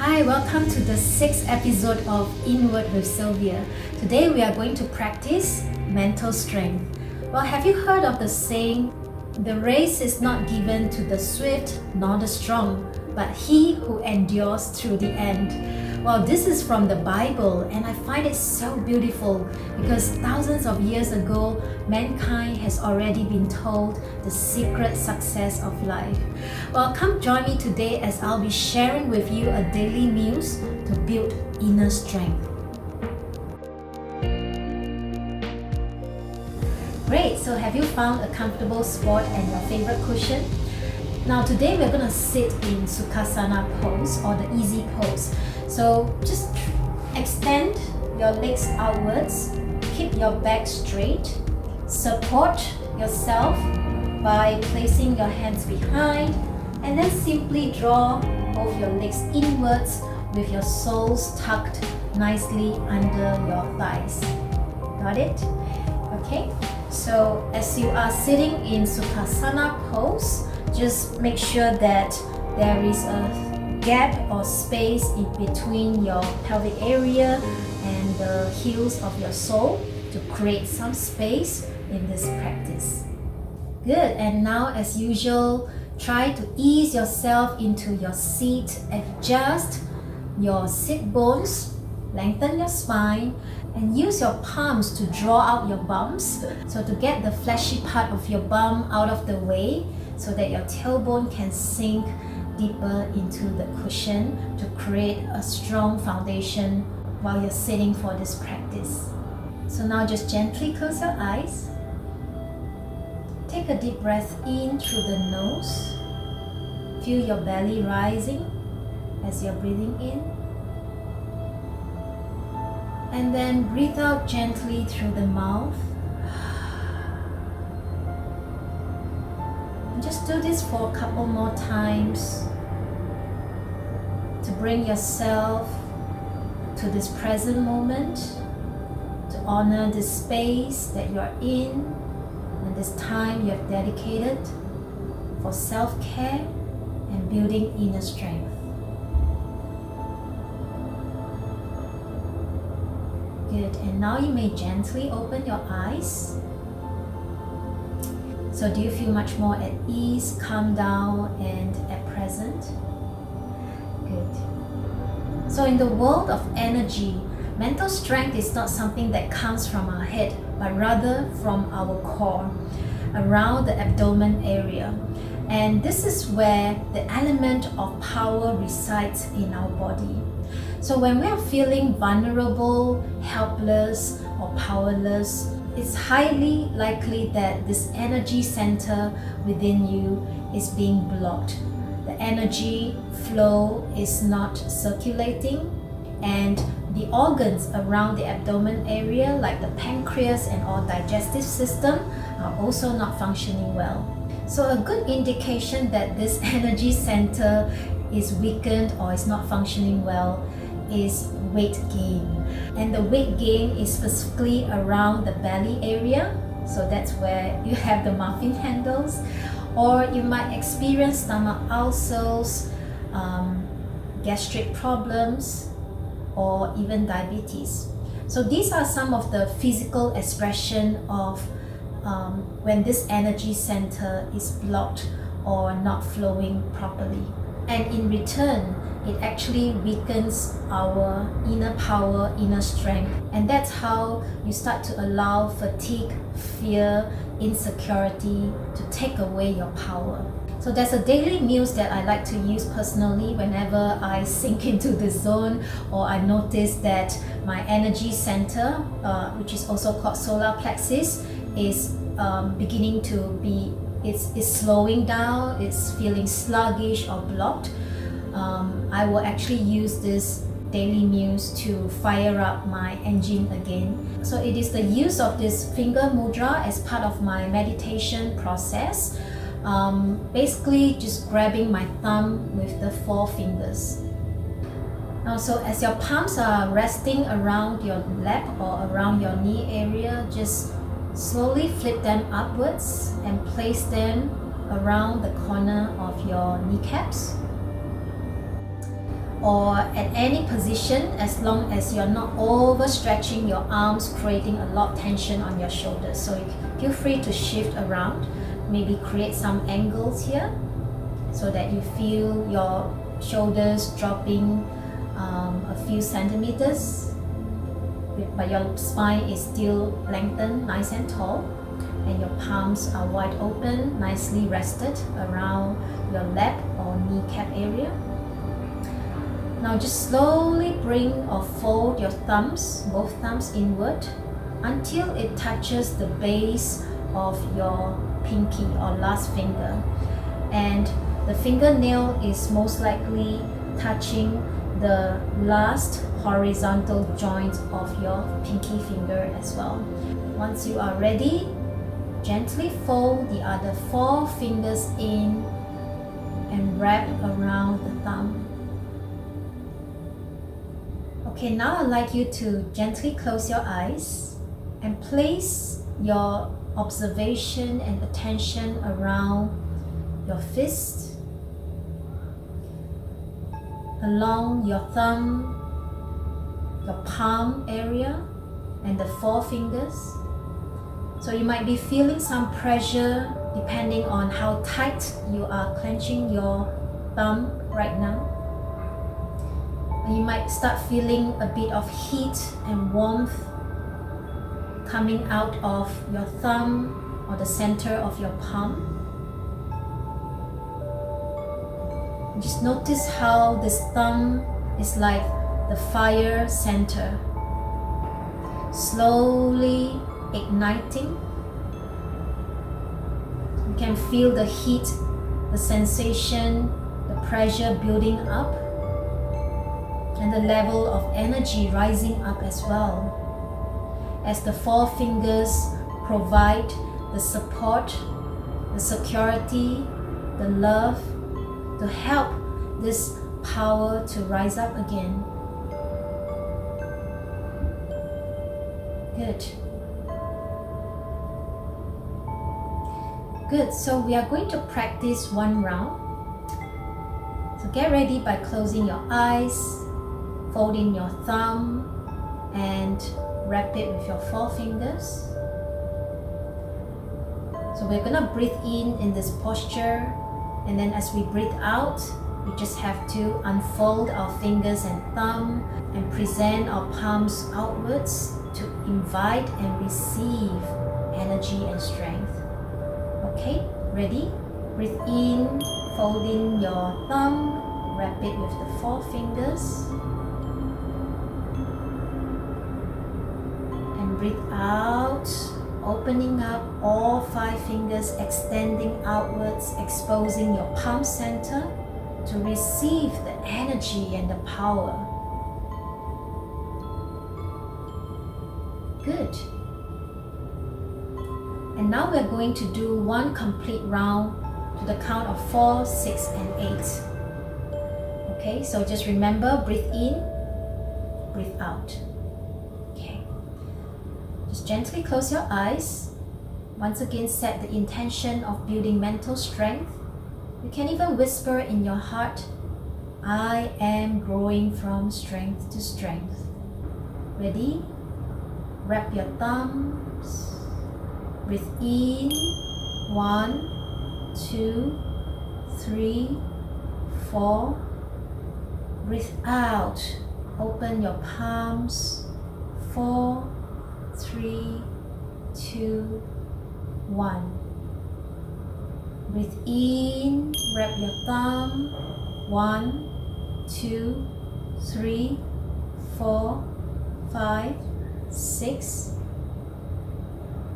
Hi, welcome to the 6th episode of Inward with Silvia. Today we are going to practice mental strength. Well, have you heard of the saying, the race is not given to the swift nor the strong, but he who endures through the end? Well, this is from the Bible, and I find it so beautiful because thousands of years ago, mankind has already been told the secret success of life. Well, come join me today as I'll be sharing with you a daily muse to build inner strength. Great, so have you found a comfortable spot and your favorite cushion? Now today we're going to sit in Sukhasana pose or the easy pose. So just extend your legs outwards, keep your back straight, support yourself by placing your hands behind, and then simply draw both your legs inwards with your soles tucked nicely under your thighs. Got it? Okay, so as you are sitting in Sukhasana pose, just make sure that there is a gap or space in between your pelvic area and the heels of your sole to create some space in this practice. Good, and now as usual, try to ease yourself into your seat, adjust your sit bones, lengthen your spine, and use your palms to draw out your bums. So to get the fleshy part of your bum out of the way so that your tailbone can sink deeper into the cushion to create a strong foundation while you're sitting for this practice. So now just gently close your eyes. Take a deep breath in through the nose. Feel your belly rising as you're breathing in. And then breathe out gently through the mouth. Just do this for a couple more times to bring yourself to this present moment, to honor this space that you are in and this time you have dedicated for self-care and building inner strength. Good, and now you may gently open your eyes. So do you feel much more at ease, calm down, and at present? Good. So in the world of energy, mental strength is not something that comes from our head, but rather from our core, around the abdomen area. And this is where the element of power resides in our body. So when we are feeling vulnerable, helpless, or powerless, it's highly likely that this energy center within you is being blocked. The energy flow is not circulating, and the organs around the abdomen area, like the pancreas and our digestive system, are also not functioning well. So a good indication that this energy center is weakened or is not functioning well is weight gain. And the weight gain is specifically around the belly area, so that's where you have the muffin handles, or you might experience stomach ulcers, gastric problems, or even diabetes. So these are some of the physical expression of when this energy center is blocked or not flowing properly. And in return, it actually weakens our inner power, inner strength. And that's how you start to allow fatigue, fear, insecurity to take away your power. So there's a daily muse that I like to use personally whenever I sink into the zone, or I notice that my energy center, which is also called solar plexus, is beginning to be, it's slowing down, it's feeling sluggish or blocked. I will actually use this daily muse to fire up my engine again. So it is the use of this finger mudra as part of my meditation process. Basically just grabbing my thumb with the 4 fingers. Now, so as your palms are resting around your lap or around your knee area, just slowly flip them upwards and place them around the corner of your kneecaps. or at any position, as long as you're not overstretching your arms, creating a lot of tension on your shoulders. So you feel free to shift around, maybe create some angles here so that you feel your shoulders dropping a few centimeters, but your spine is still lengthened, nice and tall, and your palms are wide open, nicely rested around your lap or kneecap area. Now just slowly bring or fold your thumbs, both thumbs inward, until it touches the base of your pinky or last finger. And the fingernail is most likely touching the last horizontal joint of your pinky finger as well. Once you are ready, gently fold the other 4 fingers in and wrap around the thumb. Okay, now I'd like you to gently close your eyes and place your observation and attention around your fist, along your thumb, your palm area, and the 4 fingers. So you might be feeling some pressure depending on how tight you are clenching your thumb right now. And you might start feeling a bit of heat and warmth coming out of your thumb or the center of your palm. Just notice how this thumb is like the fire center, slowly igniting. You can feel the heat, the sensation, the pressure building up, and the level of energy rising up as well, as the 4 fingers provide the support, the security, the love to help this power to rise up again. Good. Good, so we are going to practice 1 round. So get ready by closing your eyes, folding your thumb, and wrap it with your 4 fingers. So we're gonna breathe in this posture, and then as we breathe out, we just have to unfold our fingers and thumb and present our palms outwards to invite and receive energy and strength. Okay, ready? Breathe in, folding your thumb, wrap it with the 4 fingers. And breathe out, opening up all 5 fingers, extending outwards, exposing your palm center to receive the energy and the power. Good. And now we're going to do 1 complete round to the count of 4, 6, and 8. Okay, so just remember, breathe in, breathe out. Okay. Just gently close your eyes. Once again, set the intention of building mental strength. You can even whisper in your heart, I am growing from strength to strength. Ready? Wrap your thumbs. Breathe in, 1, 2, 3, 4. Breathe out, open your palms, 4, 3, 2, 1. Breathe in, wrap your thumb, 1, 2, 3, 4, 5, 6.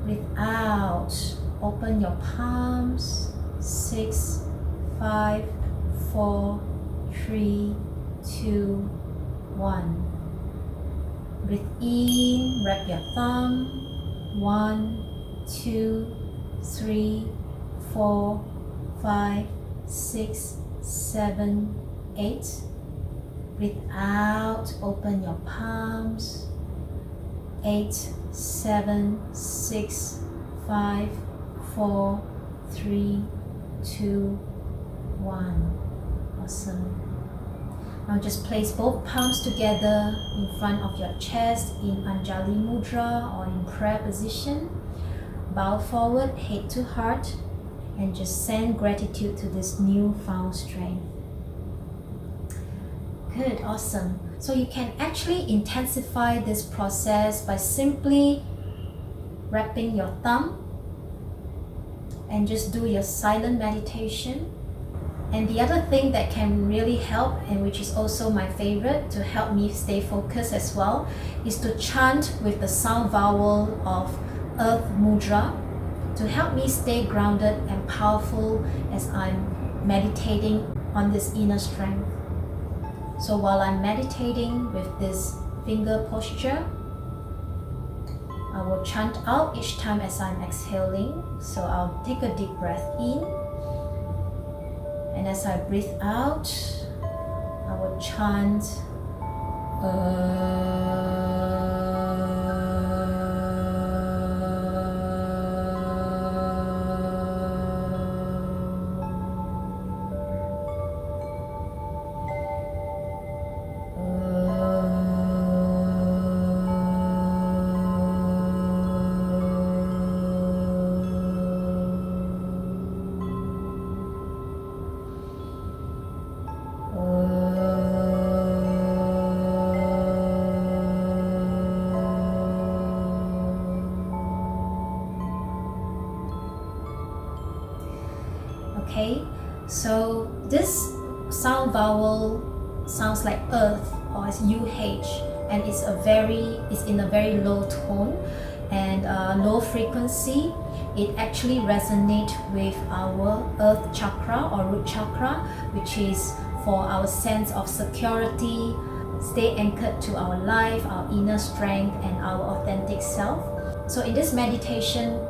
Breathe out, open your palms, 6, 5, 4, 3, 2, 1. Breathe in, wrap your thumb, 1, 2, 3, 4, 5, 6, 7, 8. Breathe out, open your palms, 8, 7, 6, 5, 4, 3, 2, 1. Awesome. Now just place both palms together in front of your chest in Anjali Mudra or in prayer position. Bow forward, head to heart, and just send gratitude to this newfound strength. Good, awesome. So you can actually intensify this process by simply wrapping your thumb and just do your silent meditation. And the other thing that can really help, and which is also my favorite to help me stay focused as well, is to chant with the sound vowel of Earth Mudra to help me stay grounded and powerful as I'm meditating on this inner strength. So while I'm meditating with this finger posture, I will chant out each time as I'm exhaling. So I'll take a deep breath in, and as I breathe out, I will chant Okay, so this sound vowel sounds like earth, or it's UH, and it's in a very low tone and low frequency. It actually resonates with our earth chakra or root chakra, which is for our sense of security, stay anchored to our life, our inner strength, and our authentic self. So in this meditation,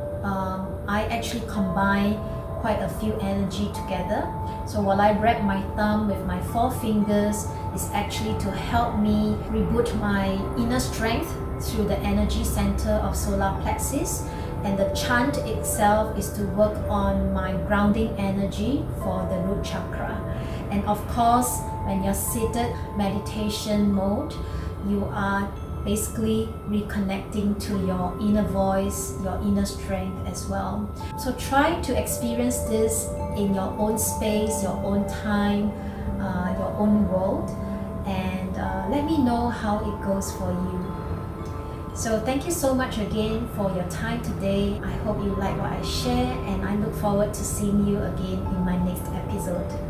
I actually combine quite a few energy together. So while I wrap my thumb with my 4 fingers, it's actually to help me reboot my inner strength through the energy center of solar plexus, and the chant itself is to work on my grounding energy for the root chakra. And of course, when you're seated meditation mode, you are basically reconnecting to your inner voice, your inner strength as well. So try to experience this in your own space, your own time, your own world, and let me know how it goes for you. So thank you so much again for your time today. I hope you like what I share, and I look forward to seeing you again in my next episode.